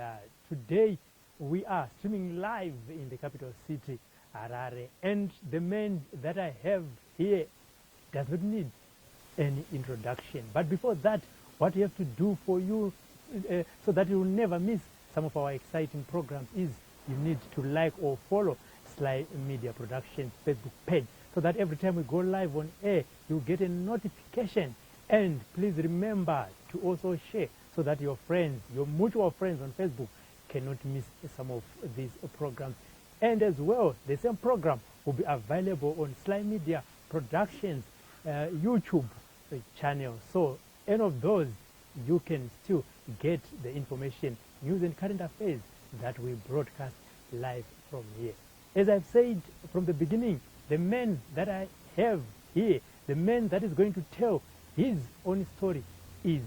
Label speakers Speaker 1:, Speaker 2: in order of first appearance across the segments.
Speaker 1: Yeah, today we are streaming live in the capital city, Harare, and the man that I have here does not need any introduction. But before that, what we have to do for you so that you will never miss some of our exciting programs is you need to like or follow SlyMedia Productions Facebook page so that every time we go live on air, you get a notification. And please remember to also share so that your friends, your mutual friends on Facebook cannot miss some of these programs. And as well, the same program will be available on SlyMedia Productions YouTube channel. So any of those, you can still get the information, news and current affairs that we broadcast live from here. As I've said from the beginning, the man that I have here, the man that is going to tell his own story is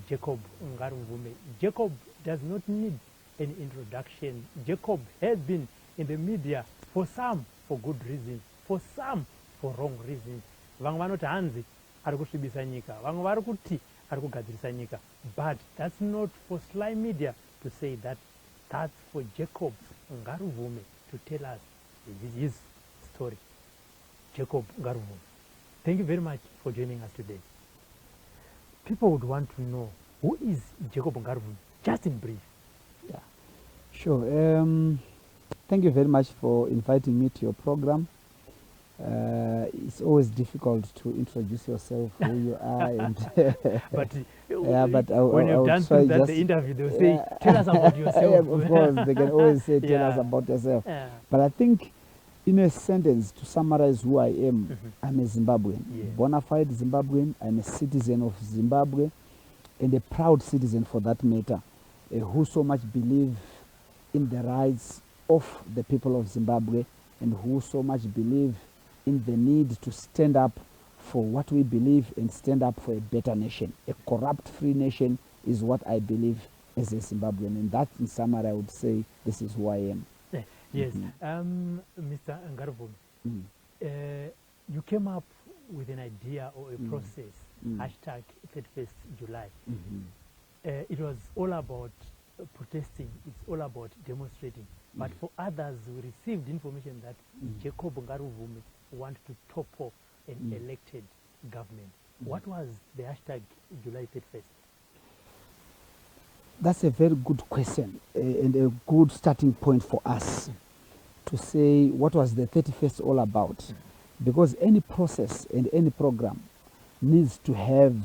Speaker 1: Jacob Ngarivhume. Jacob does not need any introduction. Jacob has been in the media for some for good reasons, for some for wrong reasons. Vamwe vanoti hanzi ari kusvibisa nyika, vamwe vari kuti ari kugadzirisa nyika. But that's not for SlyMedia to say that. That's for Jacob Ngarivhume to tell us his story. Jacob Ngarivhume, thank you very much for joining us today. People would want to know, who is Jacob Ngarivhume, just in brief?
Speaker 2: Yeah, sure. Thank you very much for inviting me to your program. It's always difficult to introduce yourself, who you are, and
Speaker 1: but
Speaker 2: yeah, but
Speaker 1: when you've done the interview, they'll say, "Tell us about yourself."
Speaker 2: Yeah, of course, they can always say, "Tell us about yourself."
Speaker 1: Yeah.
Speaker 2: But I think, in a sentence, to summarize who I am, I'm a Zimbabwean, bona fide Zimbabwean. I'm a citizen of Zimbabwe, and a proud citizen for that matter, who so much believe in the rights of the people of Zimbabwe, and who so much believe in the need to stand up for what we believe and stand up for a better nation. A corrupt free nation is what I believe as a Zimbabwean, and that, in summary, I would say this is who I am.
Speaker 1: Yes. Mr. Ngarivhume, you came up with an idea or a process, hashtag 31st July. It was all about protesting, it's all about demonstrating. But for others, we received information that Jacob Ngarivhume want to topple an elected government. What was the hashtag July 31st?
Speaker 2: That's a very good question and a good starting point for us to say what was the 31st all about. Because any process and any program needs to have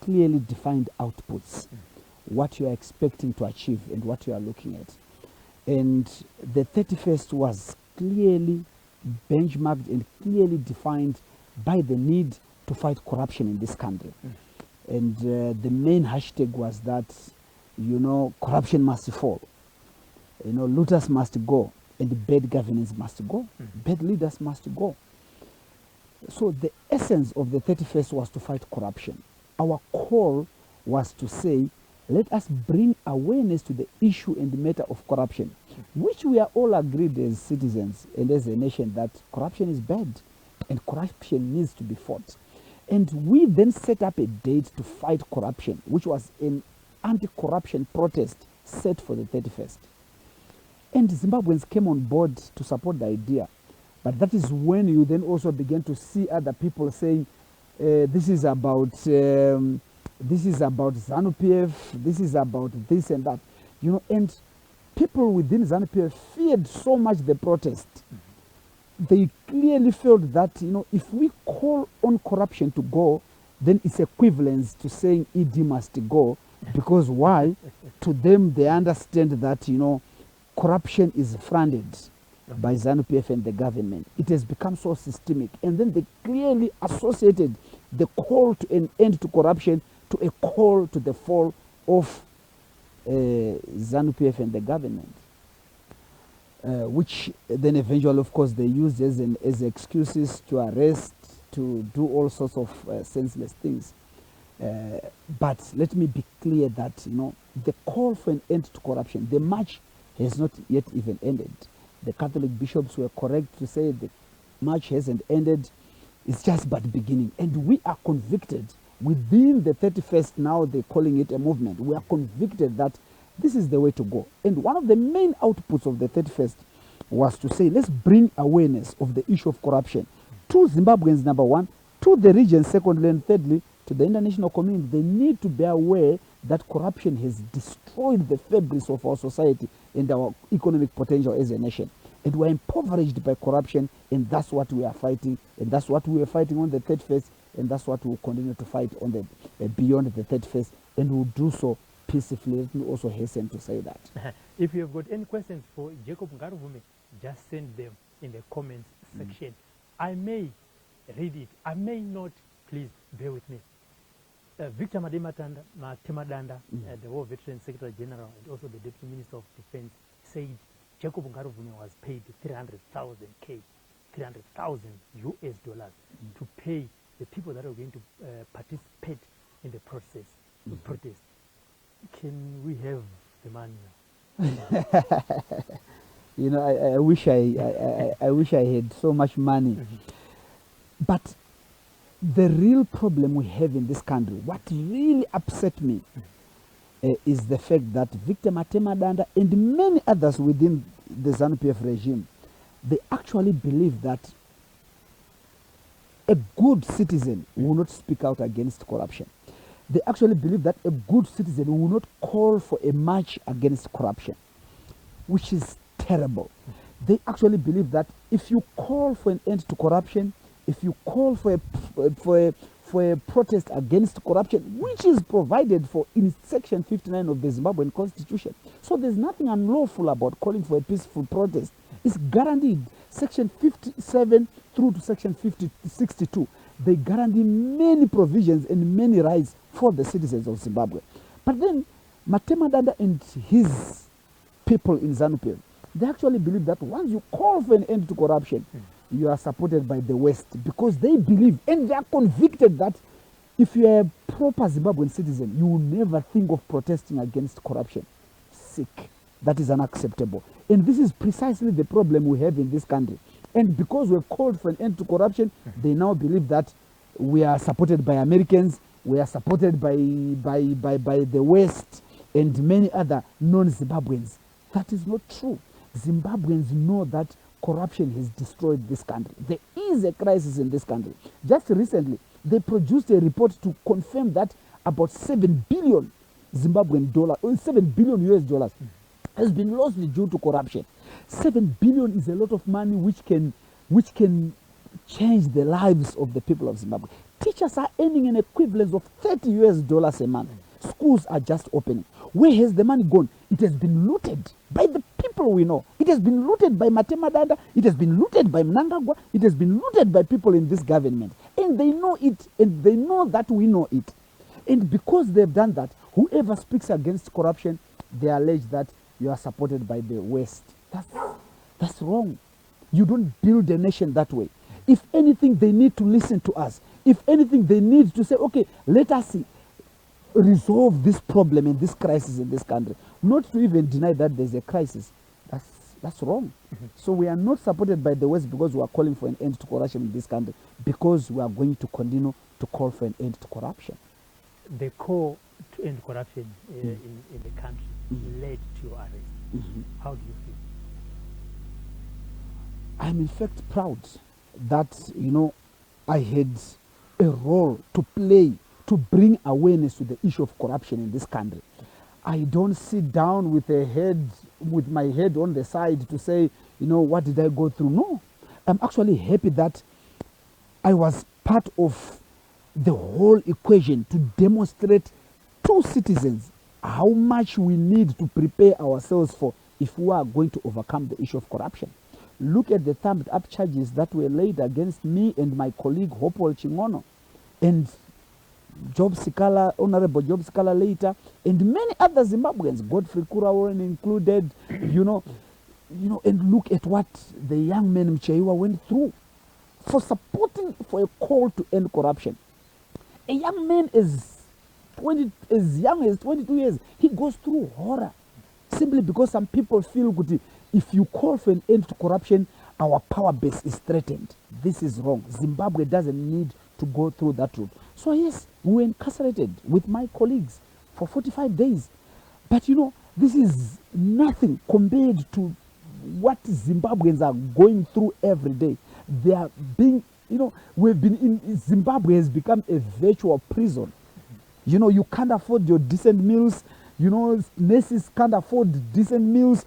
Speaker 2: clearly defined outputs, what you are expecting to achieve and what you are looking at. And the 31st was clearly benchmarked and clearly defined by the need to fight corruption in this country. And the main hashtag was that, you know, corruption must fall. You know, looters must go and bad governance must go. Bad leaders must go. So the essence of the 31st was to fight corruption. Our call was to say, let us bring awareness to the issue and the matter of corruption, which we are all agreed as citizens and as a nation that corruption is bad and corruption needs to be fought. And we then set up a date to fight corruption, which was an anti-corruption protest set for the 31st. And Zimbabweans came on board to support the idea. But that is when you then also began to see other people saying, this is about ZANU-PF, this is about this and that, you know, and people within ZANU-PF feared so much the protest. They clearly felt that, you know, if we call on corruption to go, then it's equivalent to saying ED must go, because why? To them, they understand that, you know, corruption is fronted by ZANU-PF and the government. It has become so systemic, and then they clearly associated the call to an end to corruption to a call to the fall of ZANU-PF and the government, which then eventually, of course, they used as excuses to arrest, to do all sorts of senseless things. But let me be clear that, you know, the call for an end to corruption, the march has not yet even ended. The Catholic bishops were correct to say the march hasn't ended. It's just but beginning. And we are convicted within the 31st, now they're calling it a movement. We are convicted that This is the way to go. And one of the main outputs of the 31st was to say, let's bring awareness of the issue of corruption to Zimbabweans, number one, to the region, secondly, and thirdly, to the international community. They need to be aware that corruption has destroyed the fabric of our society and our economic potential as a nation. And we're impoverished by corruption, and that's what we are fighting, and that's what we were fighting on the 31st, and that's what we'll continue to fight on the beyond the 31st, and we'll do so peacefully. Let me also hasten to say that.
Speaker 1: If you have got any questions for Jacob Ngarivhume, just send them in the comments section. I may read it, I may not. Please bear with me. Victor Matemadanda, the War Veteran Secretary General and also the Deputy Minister of Defense, said Jacob Ngarivhume was paid 300,000 US dollars to pay the people that are going to participate in the process, the protest. Can we have the money now?
Speaker 2: You know, I wish I wish I had so much money. But the real problem we have in this country, what really upset me, is the fact that Victor Matemadanda and many others within the ZANU-PF regime, they actually believe that a good citizen will not speak out against corruption. They actually believe that a good citizen will not call for a march against corruption, which is terrible. They actually believe that if you call for an end to corruption, if you call for a protest against corruption, which is provided for in Section 59 of the Zimbabwean Constitution. So there's nothing unlawful about calling for a peaceful protest. It's guaranteed. Section 57 through to Section 62, they guarantee many provisions and many rights for the citizens of Zimbabwe. But then Matemadanda and his people in ZANU-PF, they actually believe that once you call for an end to corruption, you are supported by the West, because they believe and they are convicted that if you are a proper Zimbabwean citizen, you will never think of protesting against corruption. Sick. That is unacceptable. And this is precisely the problem we have in this country. And because we're called for an end to corruption, they now believe that we are supported by Americans, we are supported by the West and many other non-Zimbabweans. That is not true. Zimbabweans know that corruption has destroyed this country. There is a crisis in this country. Just recently, they produced a report to confirm that about 7 billion Zimbabwean dollars, or 7 billion US dollars has been lost due to corruption. 7 billion is a lot of money which can change the lives of the people of Zimbabwe. Teachers are earning an equivalent of 30 US dollars a month. Schools are just opening. Where has the money gone? It has been looted by the people we know. It has been looted by Matemadanda. It has been looted by Mnangagwa. It has been looted by people in this government. And they know it, and they know that we know it. And because they've done that, whoever speaks against corruption, they allege that you are supported by the West. That's wrong. You don't build a nation that way. If anything, they need to listen to us. If anything, they need to say, okay, let us resolve this problem and this crisis in this country. Not to even deny that there's a crisis. That's wrong. So we are not supported by the West because we are calling for an end to corruption in this country, because we are going to continue to call for an end to corruption.
Speaker 1: The call to end corruption in the country led to your arrest. How do you feel?
Speaker 2: I'm in fact proud that, I had a role to play to bring awareness to the issue of corruption in this country. I don't sit down with my head on the side to say, what did I go through? No. I'm actually happy that I was part of the whole equation to demonstrate to citizens how much we need to prepare ourselves for if we are going to overcome the issue of corruption. Look at the thumbed up charges that were laid against me and my colleague Hopewell Chingono and Honorable Job Sikala later, and many other Zimbabweans, Godfrey Kurawan included, and look at what the young man Mchaiwa went through for supporting for a call to end corruption. A young man as young as 22 years, he goes through horror simply because some people feel good. If you call for an end to corruption, our power base is threatened. This is wrong. Zimbabwe doesn't need to go through that route. So yes, we were incarcerated with my colleagues for 45 days. But This is nothing compared to what Zimbabweans are going through every day. They are being, we've been in Zimbabwe has become a virtual prison. You can't afford your decent meals. Nurses can't afford decent meals.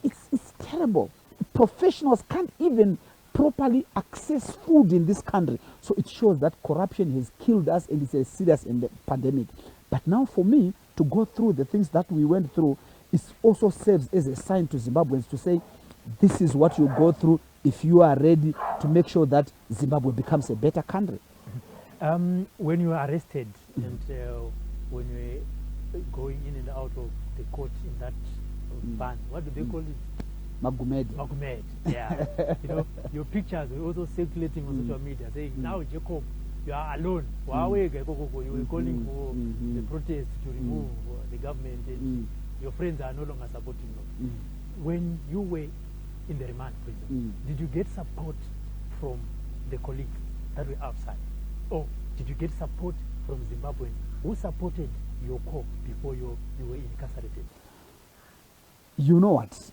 Speaker 2: It's terrible. Professionals can't even properly access food in this country. So it shows that corruption has killed us, and it's a serious pandemic. But now for me to go through the things that we went through, it also serves as a sign to Zimbabweans to say, this is what you go through if you are ready to make sure that Zimbabwe becomes a better country.
Speaker 1: When you were arrested and when you were going in and out of the court in that van, what do they call it?
Speaker 2: Mugabes.
Speaker 1: Yeah. Your pictures were also circulating on social media saying, now Jacob, you are alone. You were calling for the protest to remove the government, and your friends are no longer supporting you. When you were in the remand prison, did you get support from the colleagues that were outside? Or did you get support from Zimbabweans who supported your cause before you were incarcerated?
Speaker 2: You know what?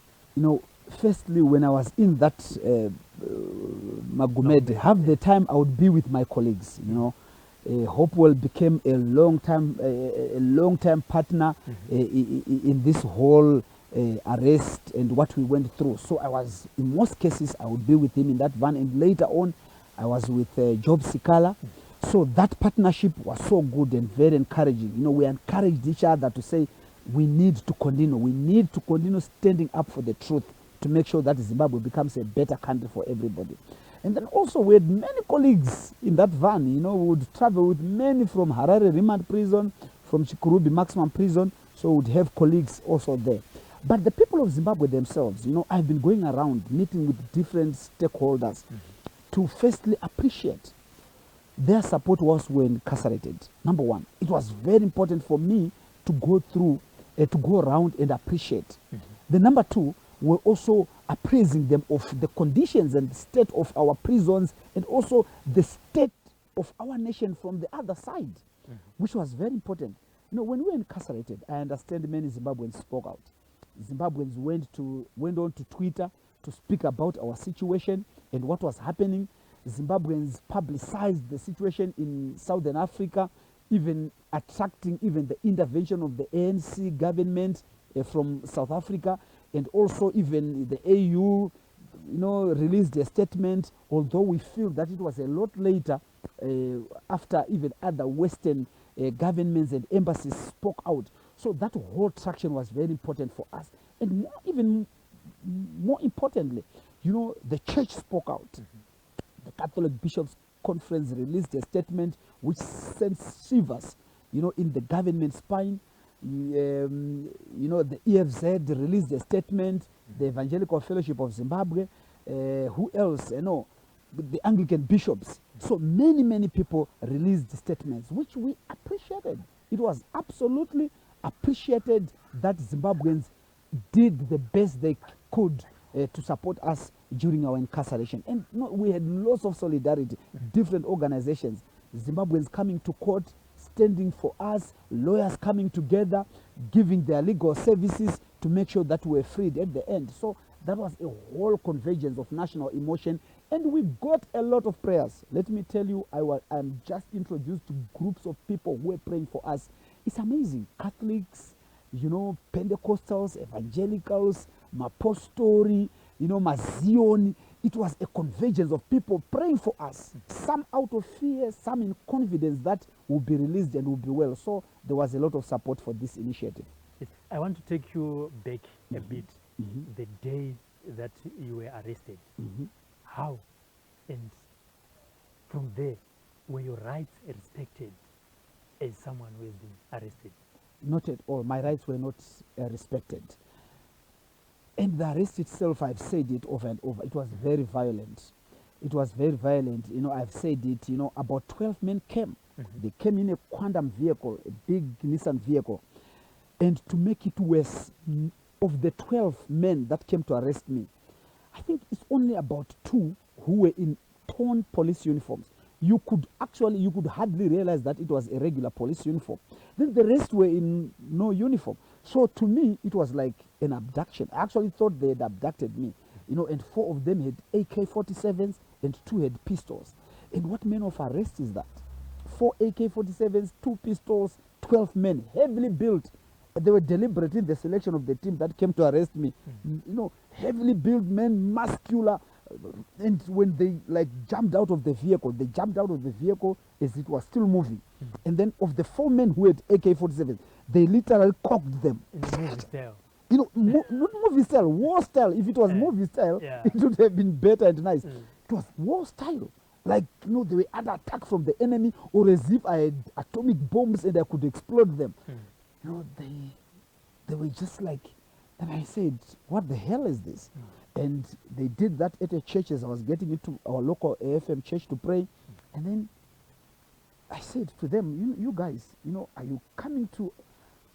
Speaker 2: Firstly, when I was in that Mugabes, half the time I would be with my colleagues. Hopewell became a long-time partner in this whole arrest and what we went through. So I was, in most cases, I would be with him in that van, and later on, I was with Job Sikala. So that partnership was so good and very encouraging. We encouraged each other to say, we need to continue. We need to continue standing up for the truth to make sure that Zimbabwe becomes a better country for everybody. And then also we had many colleagues in that van. We would travel with many from Harare Remand prison, from Chikurubi maximum prison. So we would have colleagues also there. But the people of Zimbabwe themselves, I've been going around meeting with different stakeholders to firstly appreciate their support whilst we were incarcerated. Number one, it was very important for me to go through, to go around and appreciate. The number two, we're also appraising them of the conditions and the state of our prisons, and also the state of our nation from the other side, which was very important. When we were incarcerated, I understand many Zimbabweans spoke out. Zimbabweans went on to Twitter to speak about our situation and what was happening. Zimbabweans publicized the situation in Southern Africa, even attracting even the intervention of the ANC government from South Africa, and also even the AU, released a statement, although we feel that it was a lot later, after even other Western governments and embassies spoke out. So that whole traction was very important for us. And even more importantly, the church spoke out. The Catholic Bishops' Conference released a statement which sent shivers, in the government spine. The EFZ released a statement, the Evangelical Fellowship of Zimbabwe, who else? The Anglican bishops. So many people released statements, which we appreciated. It was absolutely appreciated that Zimbabweans did the best they could to support us during our incarceration. And we had lots of solidarity, different organizations, Zimbabweans coming to court, standing for us, lawyers coming together, giving their legal services to make sure that we were freed at the end. So that was a whole convergence of national emotion, and we got a lot of prayers. Let me tell you, I'm just introduced to groups of people who were praying for us. It's amazing. Catholics, Pentecostals, evangelicals, Mapostori, Mazioni. It was a convergence of people praying for us, some out of fear, some in confidence that we'll be released and we'll be well. So there was a lot of support for this initiative.
Speaker 1: Yes. I want to take you back a bit, the day that you were arrested. How, and from there, were your rights respected as someone who has been arrested?
Speaker 2: Not at all. My rights were not respected. And the arrest itself, I've said it over and over, it was very violent. It was very violent. I've said it, about 12 men came. They came in a quantum vehicle, a big Nissan vehicle. And to make it worse, of the 12 men that came to arrest me, I think it's only about 2 who were in torn police uniforms. You could hardly realize that it was a regular police uniform. Then the rest were in no uniform. So to me, it was like an abduction. I actually thought they had abducted me, and 4 of them had AK-47s and 2 had pistols. And what manner of arrest is that? 4 AK-47s, 2 pistols, 12 men, heavily built. They were deliberate in the selection of the team that came to arrest me. Heavily built men, muscular. And when they jumped out of the vehicle, they jumped out of the vehicle as it was still moving. And then of the 4 men who had AK-47, they literally cocked them.
Speaker 1: In the movie style.
Speaker 2: Not movie style, war style. If it was movie style, it would have been better and nice. It was war style. Like, they were under attack from the enemy, or as if I had atomic bombs and I could explode them. They were just like, and I said, what the hell is this? And they did that at a church as I was getting into our local AFM church to pray. And then I said to them, you guys, are you coming to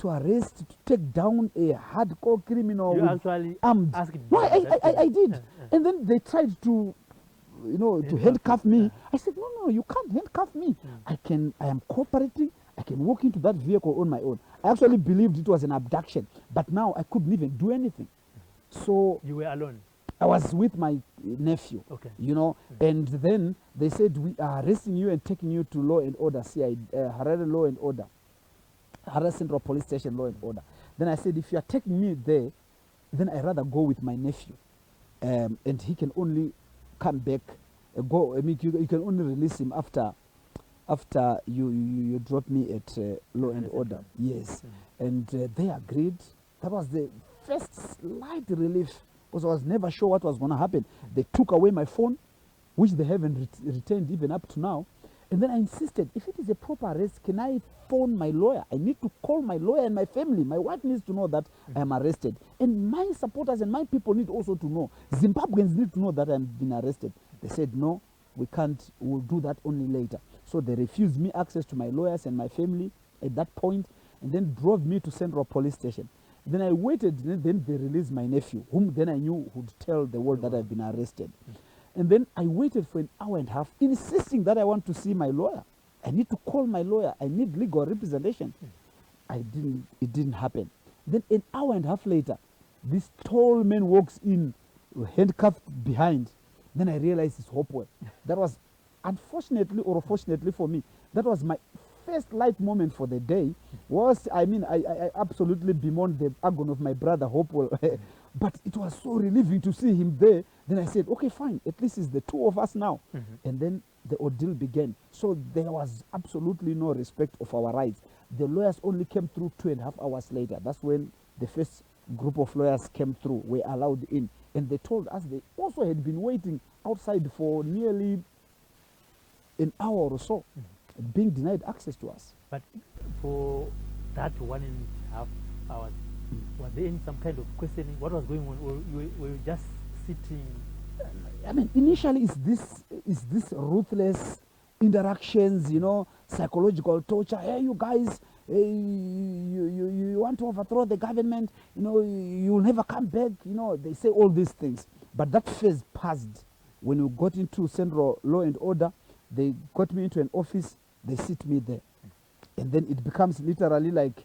Speaker 2: arrest, to take down a hardcore criminal?
Speaker 1: You
Speaker 2: with
Speaker 1: actually
Speaker 2: armed?
Speaker 1: asked
Speaker 2: No,
Speaker 1: them
Speaker 2: I did. And then they tried to, to handcuff me. I said, no, you can't handcuff me. I am cooperating. I can walk into that vehicle on my own. I actually believed it was an abduction, but now I couldn't even do anything. So
Speaker 1: you were alone.
Speaker 2: I was with my nephew, and then they said, we are arresting you and taking you to law and order, Harare Law and Order, Harare Central Police Station Law and Order. Then I said, if you are taking me there, then I'd rather go with my nephew, and he can only come back, you can only release him after you drop me at Law and Order. Yes. And they agreed. That was the first slight relief, because I was never sure what was going to happen. They took away my phone, which they haven't returned even up to now. And then I insisted, if it is a proper arrest, can I phone my lawyer? I need to call my lawyer and my family. My wife needs to know that I am arrested. And my supporters and my people need also to know. Zimbabweans need to know that I'm been arrested. They said, no, we can't. We'll do that only later. So they refused me access to my lawyers and my family at that point, and then drove me to Central Police Station. Then I waited, and then they released my nephew, whom then I knew would tell the world that I've been arrested. And then I waited for an hour and a half, insisting that I want to see my lawyer. I need to call my lawyer. I need legal representation. It didn't happen. Then an hour and a half later, this tall man walks in, handcuffed behind. Then I realized it's Hopewell. That was, unfortunately or fortunately for me, that was my first light moment for the day. I absolutely bemoaned the agony of my brother Hopewell. But it was so relieving to see him there. Then I said, okay, fine, at least it's the 2 of us now. And then the ordeal began. So there was absolutely no respect of our rights. The lawyers only came through 2.5 hours later. That's when the first group of lawyers came through, were allowed in. And they told us they also had been waiting outside for nearly an hour or so, being denied access to us.
Speaker 1: But for that 1.5 hours, was there some kind of questioning? What was going on? Or were you just sitting?
Speaker 2: Initially, is this ruthless interactions, psychological torture? Hey, you guys, you want to overthrow the government? You'll never come back. They say all these things. But that phase passed. When we got into Central Law and Order, they got me into an office. They sit me there, and then it becomes literally like,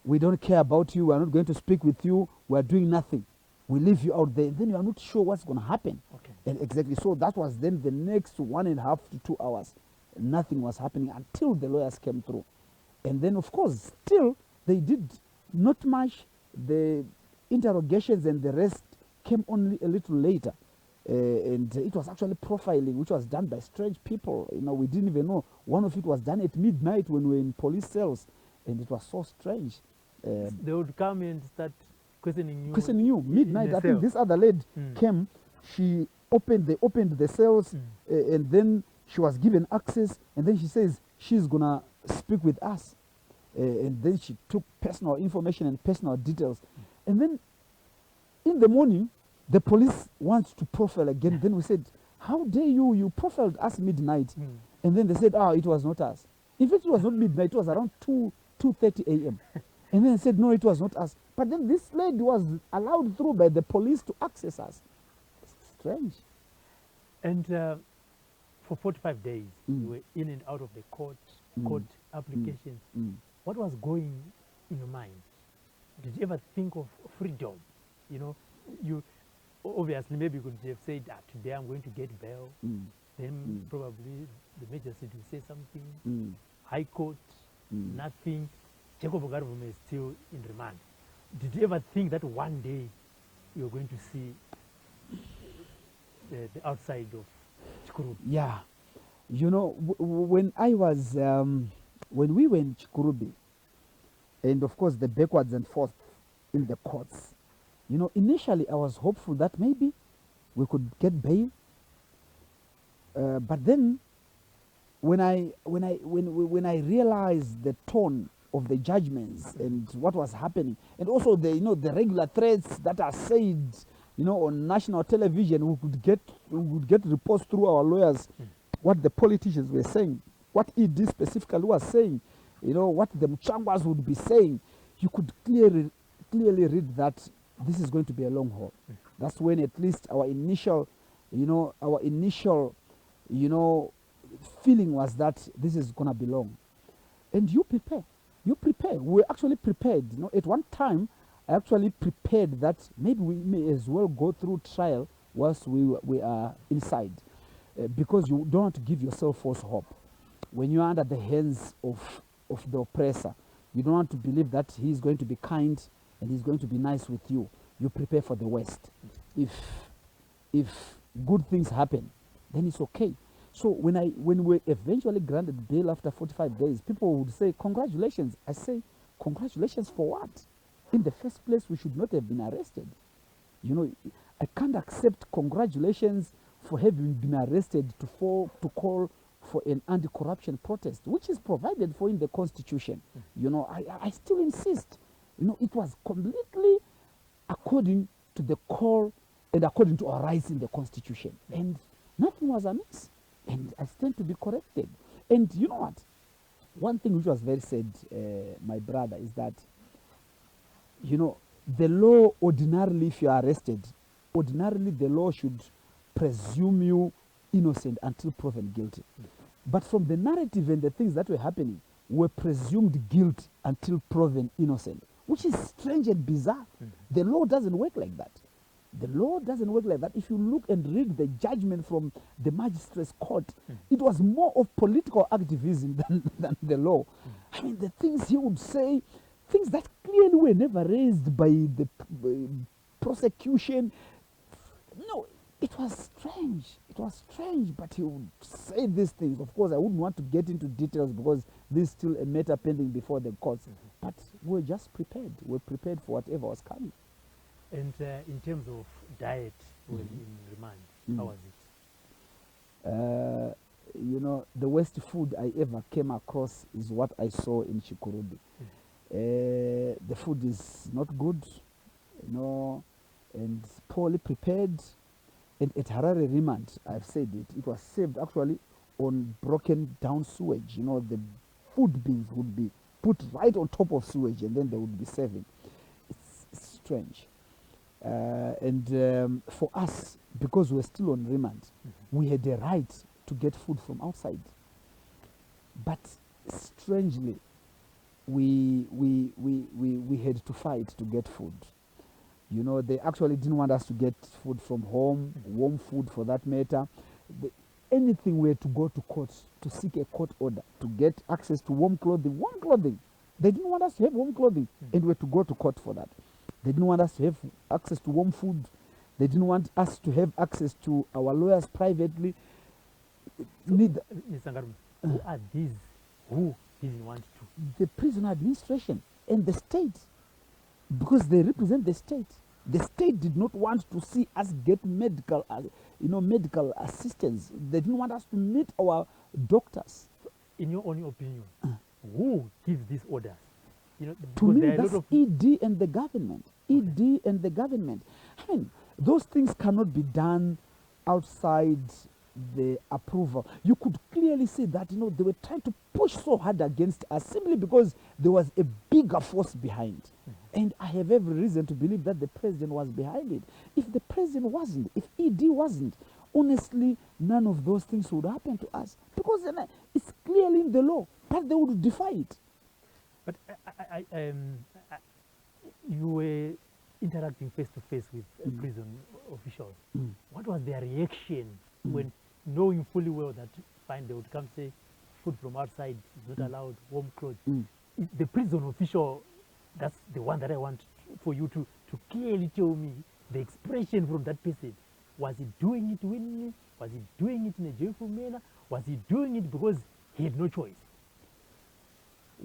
Speaker 2: we don't care about you. We're not going to speak with you. We're doing nothing. We leave you out there. Then you are not sure what's going to happen.
Speaker 1: Okay.
Speaker 2: And exactly. So that was then the next 1.5 to 2 hours. Nothing was happening until the lawyers came through. And then, of course, still, they did not much. The interrogations and the rest came only a little later. And it was actually profiling, which was done by strange people. We didn't even know. One of it was done at midnight when we were in police cells. And it was so strange.
Speaker 1: They would come and start questioning
Speaker 2: you. Midnight. I think this other lady came. They opened the cells, and then she was given access. And then she says she's going to speak with us. And then she took personal information and personal details. And then in the morning, the police wants to profile again. Then we said, how dare you? You profiled us midnight. And then they said, it was not us. In fact, it was not midnight. It was around 2:30 a.m. And then they said, no, it was not us. But then this lady was allowed through by the police to access us. It's strange.
Speaker 1: And for 45 days, you were in and out of the court applications. What was going in your mind? Did you ever think of freedom? You know, you obviously maybe you could have said that today I'm going to get bail. Then probably the majesty will say something. High court, nothing. Jacob Ngarivhume is still in remand. Did you ever think that one day you're going to see the outside of Chikurubi?
Speaker 2: Yeah. You know, when I was, when we were in Chikurubi, and of course the backwards and forth in the courts, you know, initially I was hopeful that maybe we could get bail. But then when I realized the tone of the judgments and what was happening, and also the, you know, the regular threats that are said, you know, on national television, we would get reports through our lawyers, what the politicians were saying, what ED specifically was saying, you know, what the Mchangwas would be saying. You could clearly read that this is going to be a long haul. That's when at least our initial feeling was that this is going to be long. And you prepare. We're actually prepared. You know, at one time, I actually prepared that maybe we may as well go through trial whilst we are inside. Because you don't want to give yourself false hope. When you're under the hands of the oppressor, you don't want to believe that he's going to be kind and he's going to be nice with you. You prepare for the worst. If good things happen, then it's okay. So when we eventually granted bail after 45 days, people would say, congratulations. I say, congratulations for what? In the first place, we should not have been arrested. You know, I can't accept congratulations for having been arrested to call for an anti-corruption protest, which is provided for in the Constitution. You know, I still insist. You know, it was completely according to the call and according to our rights in the Constitution. And nothing was amiss. And I stand to be corrected. And you know what? One thing which was very sad, my brother, is that, you know, the law ordinarily, if you are arrested, ordinarily the law should presume you innocent until proven guilty. But from the narrative and the things that were happening, we're presumed guilt until proven innocent, which is strange and bizarre. The law doesn't work like that. The law doesn't work like that. If you look and read the judgment from the magistrate's court, it was more of political activism than the law. I mean, the things he would say, things that clearly were never raised by the prosecution. No, it was strange. It was strange, but he would say these things. Of course, I wouldn't want to get into details because this is still a matter pending before the courts. But we're just prepared. We're prepared for whatever was coming.
Speaker 1: And in terms of diet when in remand, how was it?
Speaker 2: You know, the worst food I ever came across is what I saw in Chikurubi. The food is not good, you know, and poorly prepared. And at Harare Remand, I've said it was served actually on broken down sewage. You know, the food bins would be put right on top of sewage and then they would be serving. It's strange. And for us, because we're still on remand, we had a right to get food from outside. But strangely, we had to fight to get food. You know, they actually didn't want us to get food from home, warm food for that matter. Anything we had to go to court to seek a court order to get access to warm clothing. They didn't want us to have warm clothing, and we had to go to court for that. They didn't want us to have access to warm food. They didn't want us to have access to our lawyers privately.
Speaker 1: Mr. Ngarivhume, who are these who didn't want to?
Speaker 2: The prison administration and the state, because they represent the state. The state did not want to see us get medical assistance. They didn't want us to meet our doctors.
Speaker 1: In your own opinion, who gives these orders? You know,
Speaker 2: to me, that's ED and the government. ED and the government. I mean, those things cannot be done outside the approval. You could clearly see that, you know, they were trying to push so hard against us simply because there was a bigger force behind. And I have every reason to believe that the president was behind it. If the president wasn't, if ED wasn't, honestly, none of those things would happen to us. Because it's clearly in the law, but they would defy it.
Speaker 1: But you were interacting face to face with prison officials, what was their reaction when knowing fully well that fine, they would come say food from outside is not allowed, warm clothes? The prison official, that's the one that I want for you to clearly tell me the expression from that person. Was he doing it willingly? Was he doing it in a joyful manner? Was he doing it because he had no choice?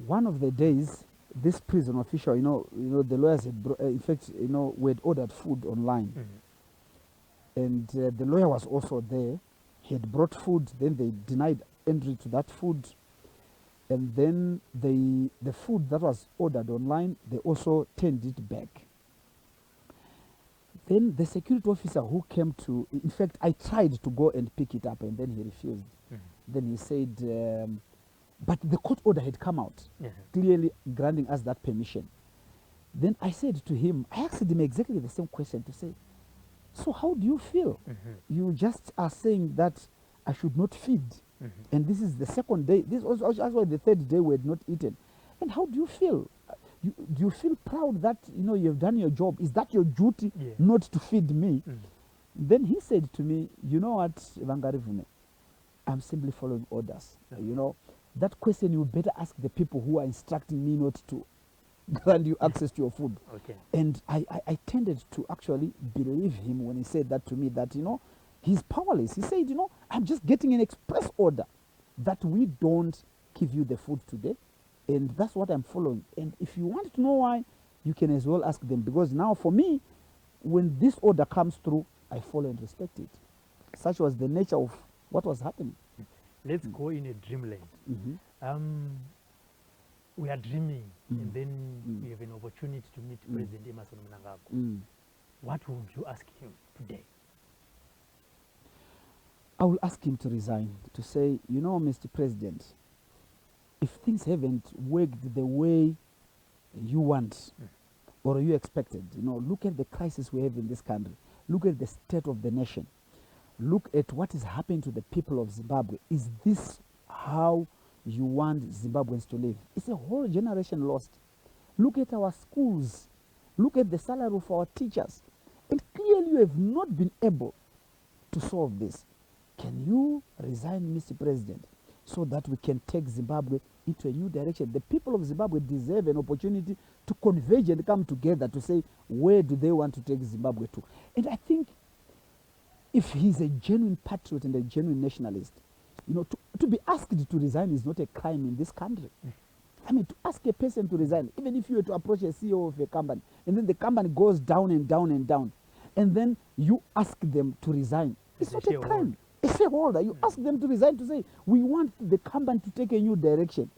Speaker 2: One of the days, this prison official, the lawyers had, in fact, we had ordered food online. And the lawyer was also there. He had brought food, then they denied entry to that food. And then the food that was ordered online, they also turned it back. Then the security officer who came to, in fact, I tried to go and pick it up, and then he refused. Then he said, but the court order had come out, clearly granting us that permission. Then I said to him, I asked him exactly the same question to say, so how do you feel? You just are saying that I should not feed. And this is the second day. This was actually the third day we had not eaten. And how do you feel? Do you feel proud that you've done your job? Is that your duty not to feed me? Then he said to me, you know what, Ngarivhume, I'm simply following orders. That question you better ask the people who are instructing me not to grant you access to your food. And I tended to actually believe him when he said that to me, that he's powerless. He said, I'm just getting an express order that we don't give you the food today. And that's what I'm following. And if you want to know why, you can as well ask them. Because now for me, when this order comes through, I follow and respect it. Such was the nature of what was happening.
Speaker 1: Let's go in a dreamland. We are dreaming, and then we have an opportunity to meet President Mugabe. What would you ask him today?
Speaker 2: I will ask him to resign, to say, Mr. President, if things haven't worked the way you want or you expected, look at the crisis we have in this country. Look at the state of the nation. Look at what is happening to the people of Zimbabwe. Is this how you want Zimbabweans to live? It's a whole generation lost. Look at our schools. Look at the salary of our teachers. And clearly you have not been able to solve this. Can you resign, Mr. President, so that we can take Zimbabwe into a new direction? The people of Zimbabwe deserve an opportunity to converge and come together to say, where do they want to take Zimbabwe to? And I think if he's a genuine patriot and a genuine nationalist, to be asked to resign is not a crime in this country. I mean, to ask a person to resign, even if you were to approach a CEO of a company, and then the company goes down and down and down, and then you ask them to resign, it's not a crime. A shareholder, you ask them to resign to say, we want the company to take a new direction.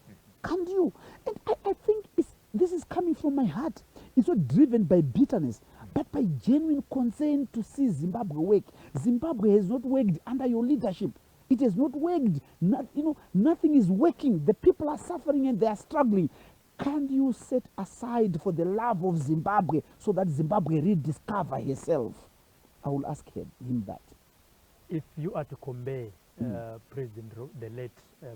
Speaker 2: Can't you? And I think this is coming from my heart. It's not driven by bitterness, but by genuine concern to see Zimbabwe work. Zimbabwe has not worked under your leadership. It has not worked. Nothing is working. The people are suffering and they are struggling. Can you set aside for the love of Zimbabwe so that Zimbabwe rediscover herself? I will ask him that.
Speaker 1: If you are to compare the late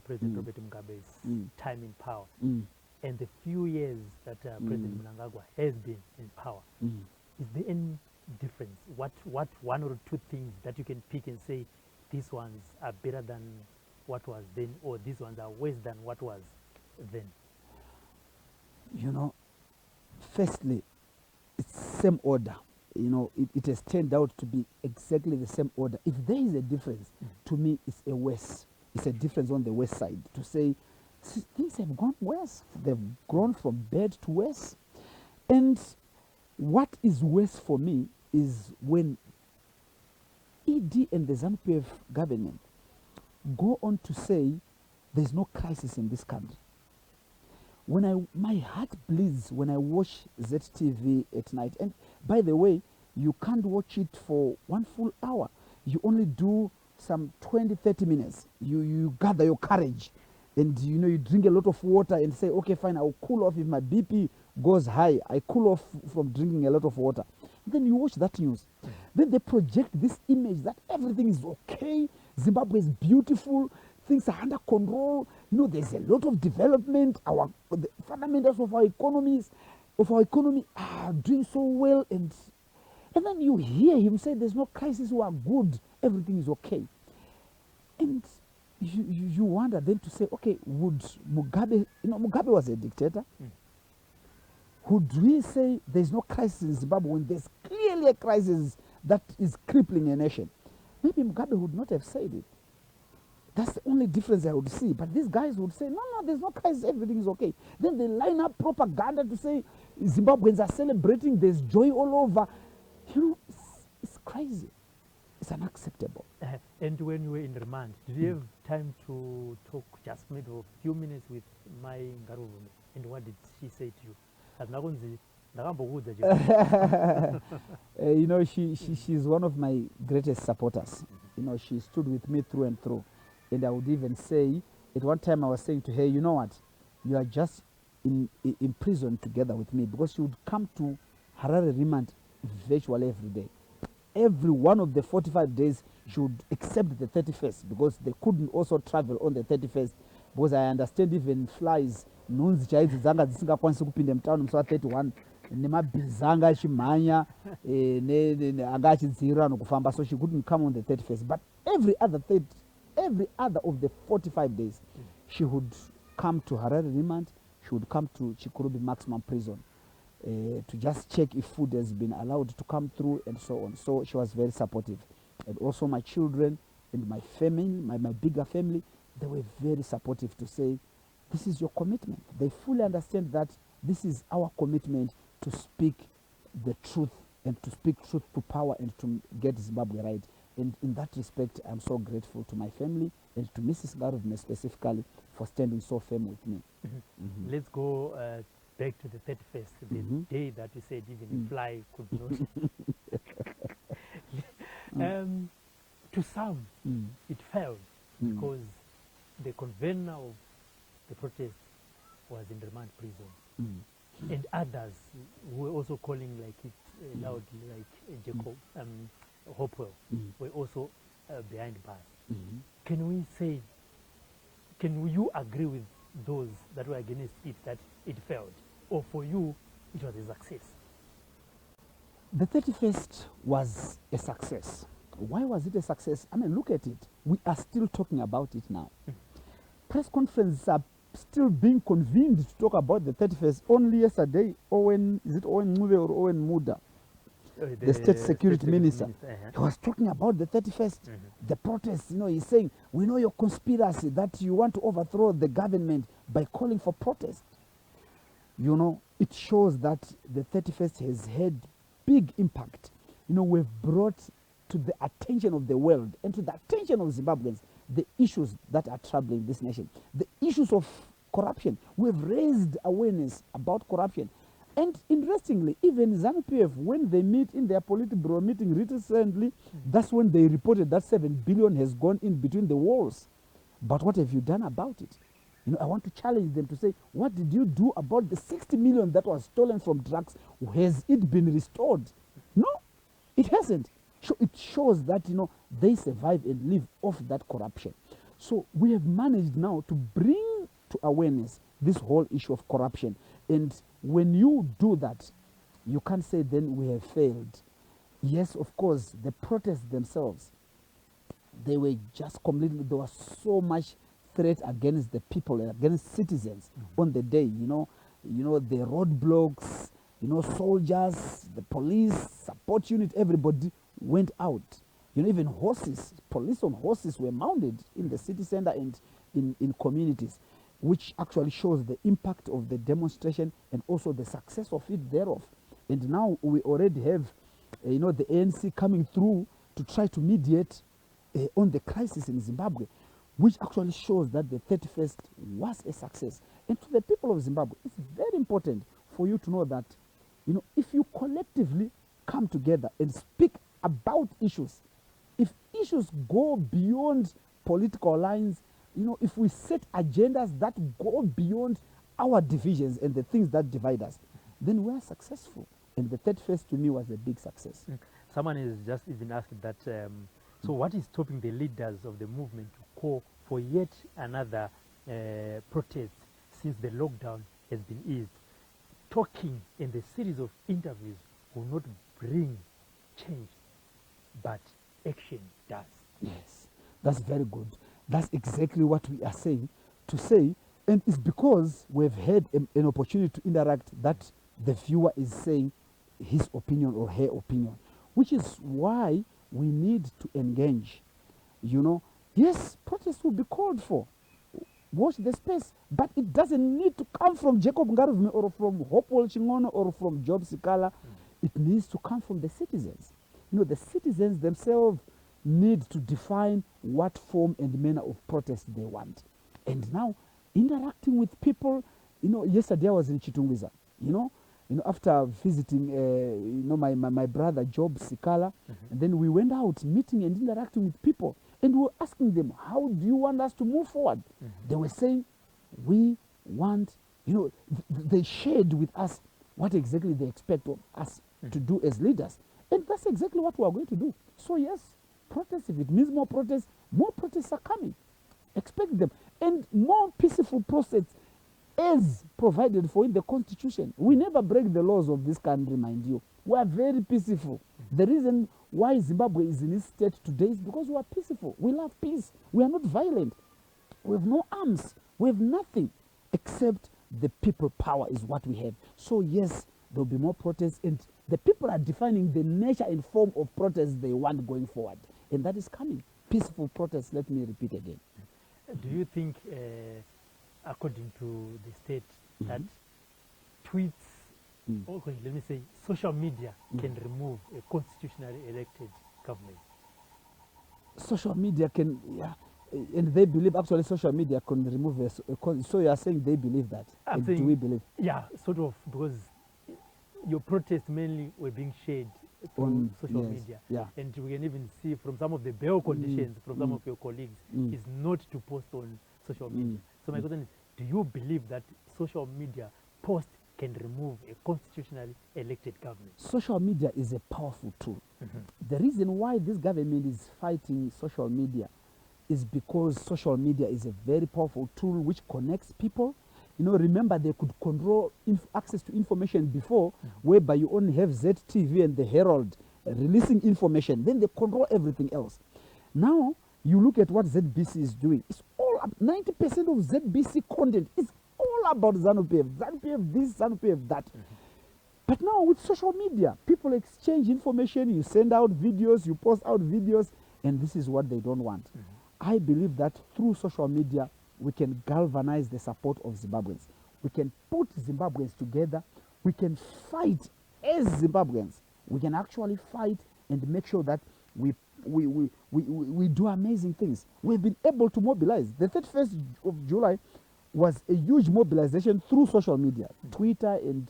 Speaker 1: President Robert Mugabe's time in power and the few years that President Mnangagwa has been in power, is there any difference? What one or two things that you can pick and say, these ones are better than what was then, or these ones are worse than what was then?
Speaker 2: Firstly, it's same order. It has turned out to be exactly the same order. If there is a difference, to me, it's a worse. It's a difference on the west side. To say things have gone worse. They've gone from bad to worse. And what is worse for me is when ED and the ZANU-PF government go on to say there's no crisis in this country. My heart bleeds when I watch ZTV at night. And by the way, you can't watch it for 1 full hour. You only do some 20, 30 minutes. You gather your courage and you drink a lot of water and say, okay, fine, I'll cool off if my BP goes high. I cool off from drinking a lot of water. Then you watch that news. Then they project this image that everything is okay. Zimbabwe is beautiful. Things are under control. There's a lot of development. The fundamentals of our economies. of our economy are doing so well, and then you hear him say there's no crisis, we are good, everything is okay. And you wonder then to say, okay, would Mugabe, Mugabe was a dictator. Would we say there's no crisis in Zimbabwe when there's clearly a crisis that is crippling a nation? Maybe Mugabe would not have said it. That's the only difference I would see. But these guys would say, no, there's no crisis, everything is okay. Then they line up propaganda to say Zimbabweans are celebrating, there's joy all over. It's crazy. It's unacceptable.
Speaker 1: And when you were in Remand, did you have time to talk just maybe a few minutes with my Ngarivhume? And what did she say to you?
Speaker 2: She's one of my greatest supporters. She stood with me through and through. And I would even say, at one time I was saying to her, you know what, you are just in prison together with me, because she would come to Harare Remand virtually every day. Every one of the 45 days, she would accept the 31st, because they couldn't also travel on the 31st, because I understand even flies, nonzi chaidzo dzanga dzisingakwanisi kupinda mutauni musi wa31 nemabhizi anga achimhanya anga achidzirira nokufamba, so she couldn't come on the 31st. But every other of the 45 days, she would come to Harare Remand, she would come to Chikurubi Maximum Prison to just check if food has been allowed to come through and so on. So she was very supportive. And also my children and my family, my bigger family, they were very supportive to say, this is your commitment. They fully understand that this is our commitment to speak the truth and to speak truth to power and to get Zimbabwe right. And in that respect, I'm so grateful to my family and to Mrs. Ngarivhume specifically for standing so firm with me.
Speaker 1: Let's go back to the 31st, the day that you said even a fly could not. To some, it failed because the convener of the protest was in Remand prison. And others were also calling like it loudly, like Jacob, Hopewell, were also behind bars. Can you agree with those that were against it that it failed? Or for you, it was a success?
Speaker 2: The 31st was a success. Why was it a success? I mean, look at it. We are still talking about it now. Press conferences are still being convened to talk about the 31st. Only yesterday, Owen Ngarivhume or Owen Muda, the state security minister, he was talking about the 31st, the protests. He's saying, we know your conspiracy that you want to overthrow the government by calling for protest. It shows that the 31st has had big impact. We've brought to the attention of the world and to the attention of Zimbabweans the issues that are troubling this nation, the issues of corruption. We've raised awareness about corruption. And interestingly, even ZANU-PF, when they meet in their Politburo meeting recently, that's when they reported that 7 billion has gone in between the walls. But what have you done about it? I want to challenge them to say, what did you do about the 60 million that was stolen from drugs? Has it been restored? No, it hasn't. It shows that, they survive and live off that corruption. So we have managed now to bring to awareness this whole issue of corruption. And when you do that, you can't say then we have failed. Yes, of course, the protests themselves, they were just completely, there was so much threat against the people and against citizens on the day, the roadblocks, soldiers, the police, support unit, everybody went out. Even horses, police on horses were mounted in the city center and in communities, which actually shows the impact of the demonstration and also the success of it thereof. And now we already have, the ANC coming through to try to mediate on the crisis in Zimbabwe, which actually shows that the 31st was a success. And to the people of Zimbabwe, it's very important for you to know that, if you collectively come together and speak about issues, if issues go beyond political lines, if we set agendas that go beyond our divisions and the things that divide us, then we are successful. And the 31st to me was a big success.
Speaker 1: Someone is just even asking that, so what is stopping the leaders of the movement to call for yet another protest since the lockdown has been eased? talking and the series of interviews will not bring change, but action does.
Speaker 2: Yes, that's very good. That's exactly what we are saying to say, and it's because we've had an opportunity to interact that the viewer is saying his opinion or her opinion, which is why we need to engage. You know, yes, protests will be called for. Watch the space, but it doesn't need to come from Jacob Ngarivhume or from Hopewell Chingono or from Job Sikala. It needs to come from the citizens. You know, the citizens themselves need to define what form and manner of protest they want. And now, interacting with people, you know, yesterday I was in Chitungwiza, you know, after visiting, my brother Job Sikala, and then we went out meeting and interacting with people, and we were asking them, how do you want us to move forward? They were saying, we want, you know, they shared with us what exactly they expect of us to do as leaders. And that's exactly what we are going to do. So yes, protests, if it means more protests are coming. Expect them. And more peaceful process is provided for in the Constitution. We never break the laws of this country, mind you. We are very peaceful. The reason why Zimbabwe is in this state today is because we are peaceful. We love peace. We are not violent. We have no arms. We have nothing except the people power is what we have. So yes, there will be more protests, and the people are defining the nature and form of protests they want going forward. And that is coming. Peaceful protests, let me repeat again.
Speaker 1: Do you think, according to the state, that tweets, okay, let me say, social media can remove a constitutionally elected government?
Speaker 2: Social media can, yeah, and they believe actually social media can remove so you are saying they believe that?
Speaker 1: Saying,
Speaker 2: do we believe?
Speaker 1: Yeah, sort of, because your protests mainly were being shared on social media.
Speaker 2: Yeah.
Speaker 1: And we can even see from some of the bail conditions from some of your colleagues is not to post on social media. So my question is, do you believe that social media post can remove a constitutionally elected government?
Speaker 2: Social media is a powerful tool. The reason why this government is fighting social media is because social media is a very powerful tool which connects people. You know, remember they could control access to information before, whereby you only have ZTV and the Herald releasing information. Then they control everything else. Now, you look at what ZBC is doing. It's all up. 90% of ZBC content is all about ZANU-PF. ZANU-PF this, ZANU-PF that. But now with social media, people exchange information. You send out videos, you post out videos, and this is what they don't want. I believe that through social media, we can galvanize the support of Zimbabweans. We can put Zimbabweans together. We can fight as Zimbabweans. We can actually fight and make sure that we do amazing things. We've been able to mobilize. The 31st of July was a huge mobilization through social media, Twitter and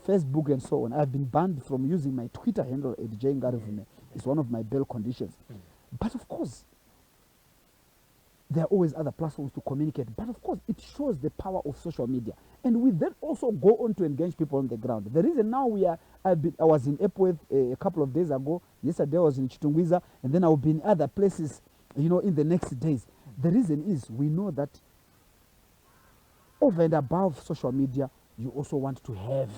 Speaker 2: Facebook and so on. I've been banned from using my Twitter handle at Ngarivhume. It's one of my bail conditions. But of course, there are always other platforms to communicate. But of course, it shows the power of social media. And we then also go on to engage people on the ground. The reason now I was in Epworth a couple of days ago. Yesterday I was in Chitungwiza, and then I'll be in other places, you know, in the next days. The reason is we know that over and above social media, you also want to have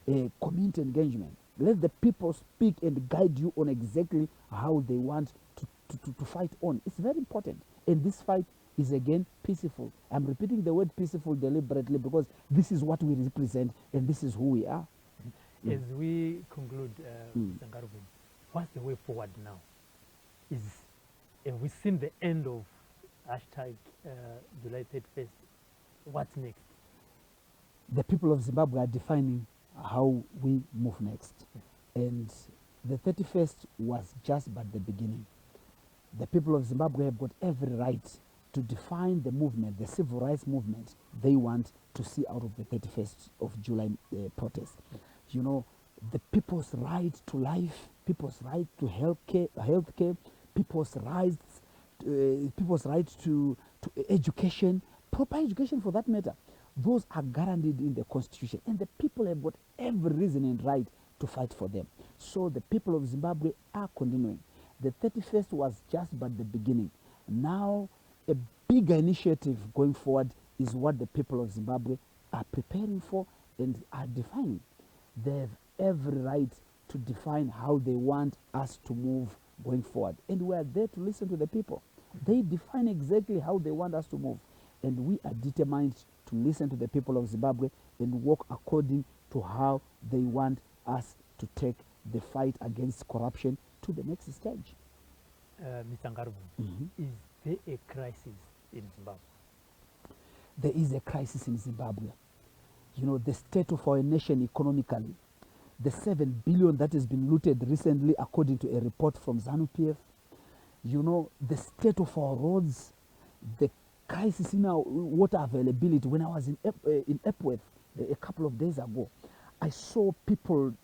Speaker 2: a community engagement. Let the people speak and guide you on exactly how they want to fight on. It's very important. And this fight is again peaceful. I'm repeating the word peaceful deliberately because this is what we represent and this is who we are.
Speaker 1: As we conclude, Mr. Ngarivhume, what's the way forward now? Have we seen the end of hashtag July 31st? What's next?
Speaker 2: The people of Zimbabwe are defining how we move next. And the 31st was just but the beginning. The people of Zimbabwe have got every right to define the movement, the civil rights movement they want to see out of the 31st of July protest. You know, the people's right to life, people's right to healthcare, people's right to education, proper education for that matter. Those are guaranteed in the Constitution, and the people have got every reason and right to fight for them. So the people of Zimbabwe are continuing. The 31st was just but the beginning. Now, a bigger initiative going forward is what the people of Zimbabwe are preparing for, and are defining. They have every right to define how they want us to move going forward. And we are there to listen to the people. They define exactly how they want us to move. And we are determined to listen to the people of Zimbabwe and work according to how they want us to take the fight against corruption to the next stage.
Speaker 1: Mr. Ngarivhume, is there a crisis in Zimbabwe?
Speaker 2: There is a crisis in Zimbabwe. You know, the state of our nation economically, the 7 billion that has been looted recently according to a report from ZANU-PF, you know, the state of our roads, the crisis in our water availability. When I was in Epworth a couple of days ago, I saw people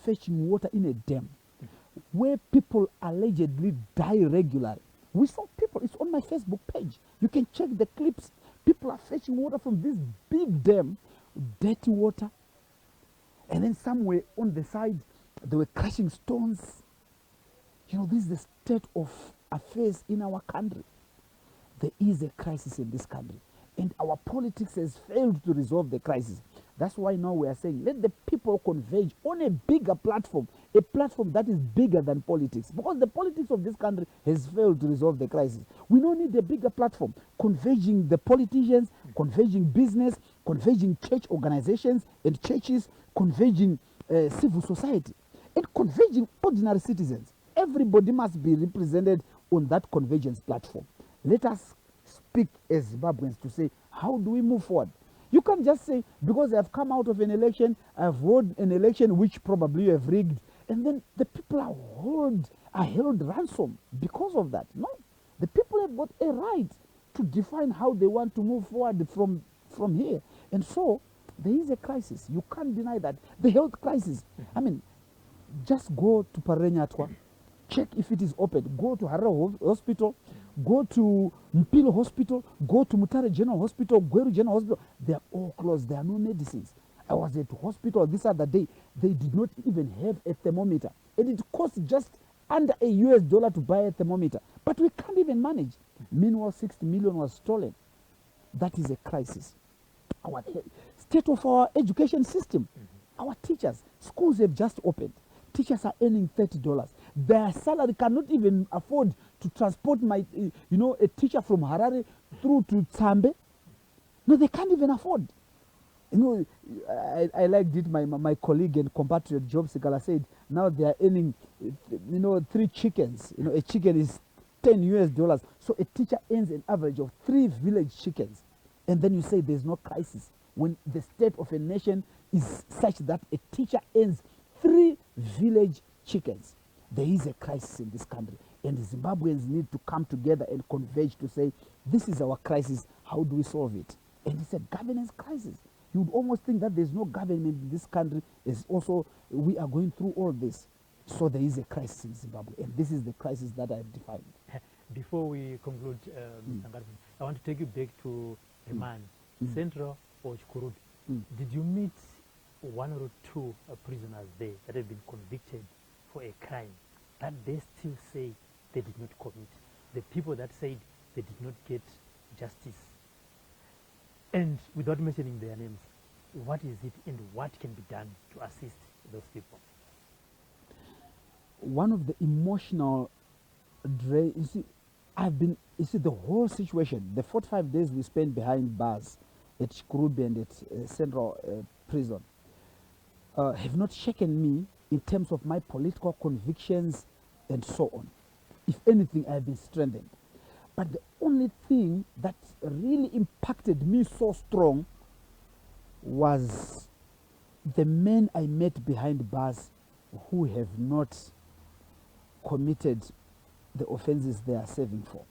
Speaker 2: fetching water in a dam where people allegedly die regularly. We saw people, it's on my Facebook page. You can check the clips. People are fetching water from this big dam, dirty water. And then somewhere on the side, they were crushing stones. You know, this is the state of affairs in our country. There is a crisis in this country. And our politics has failed to resolve the crisis. That's why now we are saying, let the people converge on a bigger platform, a platform that is bigger than politics. Because the politics of this country has failed to resolve the crisis. We don't need a bigger platform, converging the politicians, converging business, converging church organizations and churches, converging civil society, and converging ordinary citizens. Everybody must be represented on that convergence platform. Let us speak as Zimbabweans to say, how do we move forward? You can't just say, because I have come out of an election, I've won an election which probably you have rigged, and then the people are held ransom because of that. No, the people have got a right to define how they want to move forward from here. And so, there is a crisis. You can't deny that. The health crisis. I mean, just go to Parenyatwa, check if it is open. Go to Harare Hospital, go to Mpilo Hospital, go to Mutare General Hospital, Gweru General Hospital. They are all closed. There are no medicines. I was at hospital this other day. They did not even have a thermometer. And it costs just under $1 to buy a thermometer. But we can't even manage. Meanwhile, 60 million was stolen. That is a crisis. Our state of our education system. Our teachers, schools have just opened. Teachers are earning $30. Their salary cannot even afford to transport a teacher from Harare through to Tsambe. No, they can't even afford. You know, I liked it. My colleague and compatriot Job Sikala said now they are earning, 3 chickens. You know, a chicken is $10. So a teacher earns an average of 3 village chickens. And then you say there's no crisis when the state of a nation is such that a teacher earns 3 village chickens. There is a crisis in this country, and the Zimbabweans need to come together and converge to say, this is our crisis, how do we solve it? And it's a governance crisis. You would almost think that there's no government in this country, is also, we are going through all this. So there is a crisis in Zimbabwe, and this is the crisis that I've defined.
Speaker 1: Before we conclude, Mr. Ngarivhume, I want to take you back to Remand, Central or Chikurudi. Did you meet 1 or 2 prisoners there that have been convicted for a crime that they still say they did not commit? The people that said they did not get justice. And without mentioning their names, what is it and what can be done to assist those people?
Speaker 2: One of the emotional drain, the whole situation, the 45 days we spent behind bars at Chikurudi and at Central Prison have not shaken me in terms of my political convictions and so on. If anything, I have been strengthened. But the only thing that really impacted me so strong was the men I met behind bars who have not committed the offenses they are serving for.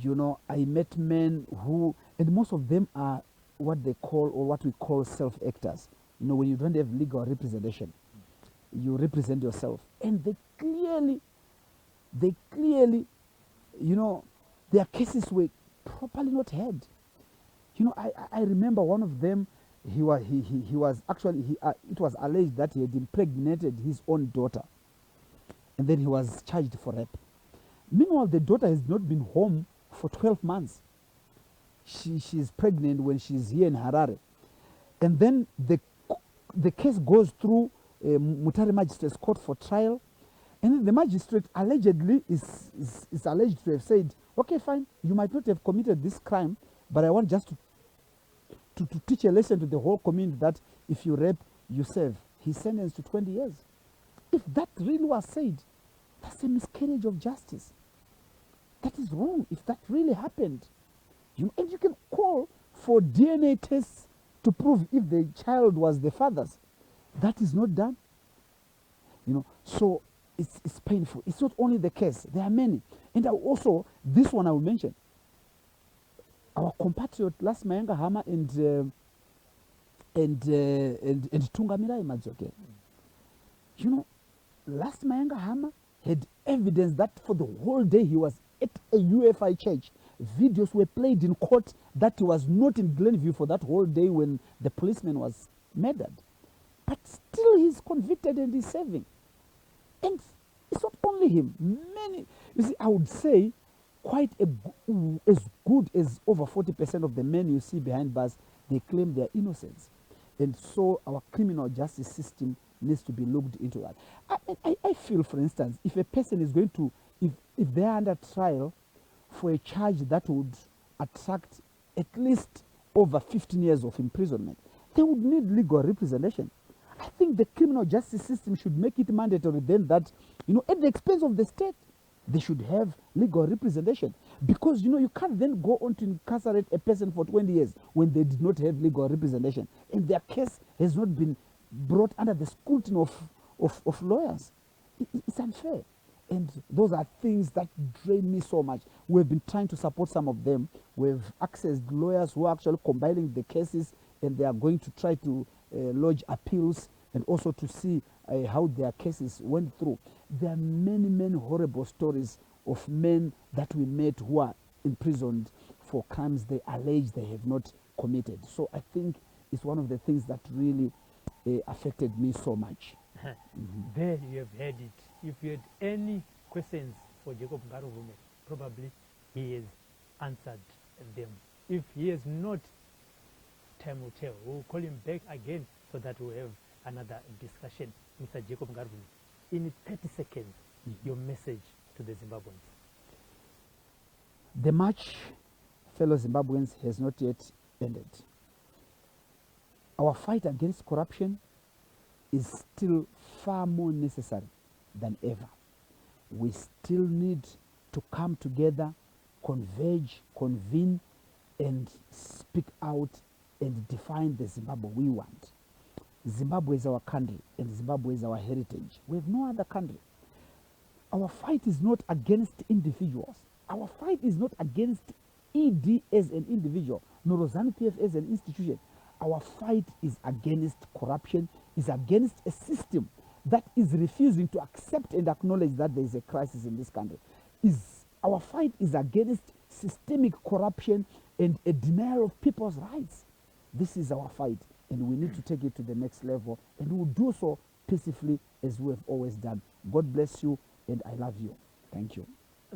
Speaker 2: You know, I met men who, and most of them are what they call, or what we call self-actors. You know, when you don't have legal representation, you represent yourself. And they clearly, you know, their cases were properly not heard. You know, I remember one of them, it was alleged that he had impregnated his own daughter. And then he was charged for rape. Meanwhile, the daughter has not been home for 12 months. She's pregnant when she's here in Harare. and then the case goes through Mutare Magistrates Court for trial, and then the magistrate allegedly is alleged to have said, okay, fine, you might not have committed this crime, but I want just to teach a lesson to the whole community that if you rape, you serve. He's sentenced to 20 years. If that really was said, that's a miscarriage of justice. That is wrong if that really happened. And you can call for DNA tests to prove if the child was the father's. That is not done. So it's painful. It's not only the case. There are many. And also, this one I will mention. Our compatriot last Ngarivhume and Tungamirai Madzoke. Last Ngarivhume had evidence that for the whole day he was at a UFI church. Videos were played in court that he was not in Glenview for that whole day when the policeman was murdered. But still he's convicted and he's serving. And it's not only him. Many, you see, I would say quite as good as over 40% of the men you see behind bars, they claim their innocence. And so our criminal justice system needs to be looked into that. I feel, for instance, if a person is going to, if they are under trial for a charge that would attract at least over 15 years of imprisonment, they would need legal representation. I think the criminal justice system should make it mandatory then that, at the expense of the state, they should have legal representation. Because, you can't then go on to incarcerate a person for 20 years when they did not have legal representation. And their case has not been brought under the scrutiny of lawyers. It's unfair. And those are things that drain me so much. We've been trying to support some of them. We've accessed lawyers who are actually compiling the cases, and they are going to try to lodge appeals and also to see how their cases went through. There are many, many horrible stories of men that we met who are imprisoned for crimes they allege they have not committed. So I think it's one of the things that really affected me so much.
Speaker 1: There you have heard it. If you had any questions for Jacob Ngarivhume, probably he has answered them. If he has not, time will tell. We'll call him back again so that we'll have another discussion. Mr. Jacob Ngarivhume, in 30 seconds, your message to the Zimbabweans.
Speaker 2: The march, fellow Zimbabweans, has not yet ended. Our fight against corruption is still far more necessary than ever. We still need to come together, converge, convene, and speak out and define the Zimbabwe we want. Zimbabwe is our country, and Zimbabwe is our heritage. We have no other country. Our fight is not against individuals. Our fight is not against ED as an individual, nor ZANU-PF as an institution. Our fight is against corruption, is against a system that is refusing to accept and acknowledge that there is a crisis in this country. Our fight is against systemic corruption and a denial of people's rights. This is our fight, and we need to take it to the next level, and we will do so peacefully as we have always done. God bless you, and I love you. Thank you.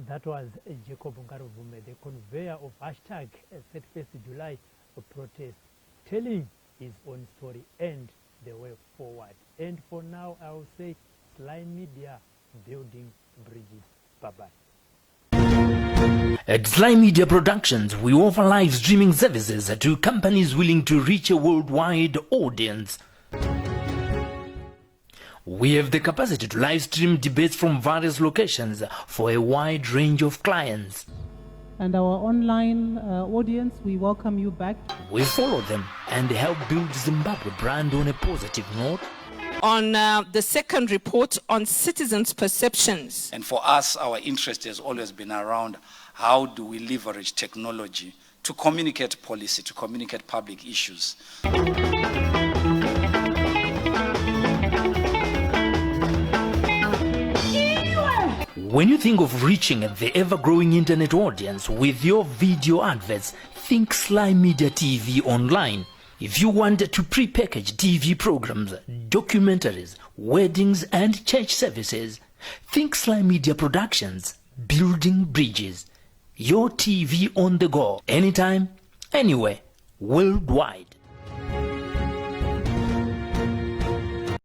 Speaker 1: That was Jacob Ngarivhume, the conveyor of hashtag 31st July protest, telling his own story and the way forward. And for now, I will say SlyMedia, building bridges. Bye-bye.
Speaker 3: At SlyMedia Productions, we offer live streaming services to companies willing to reach a worldwide audience. We have the capacity to live stream debates from various locations for a wide range of clients.
Speaker 4: And our online audience, we welcome you back.
Speaker 3: We follow them and help build Zimbabwe brand on a positive note.
Speaker 5: On the second report on citizens' perceptions.
Speaker 6: And for us, our interest has always been around how do we leverage technology to communicate policy, to communicate public issues.
Speaker 3: When you think of reaching the ever-growing internet audience with your video adverts, think SlyMedia TV Online. If you want to pre-package TV programs, documentaries, weddings and church services, think SlyMedia Productions, building bridges. Your TV on the go, anytime, anywhere, worldwide.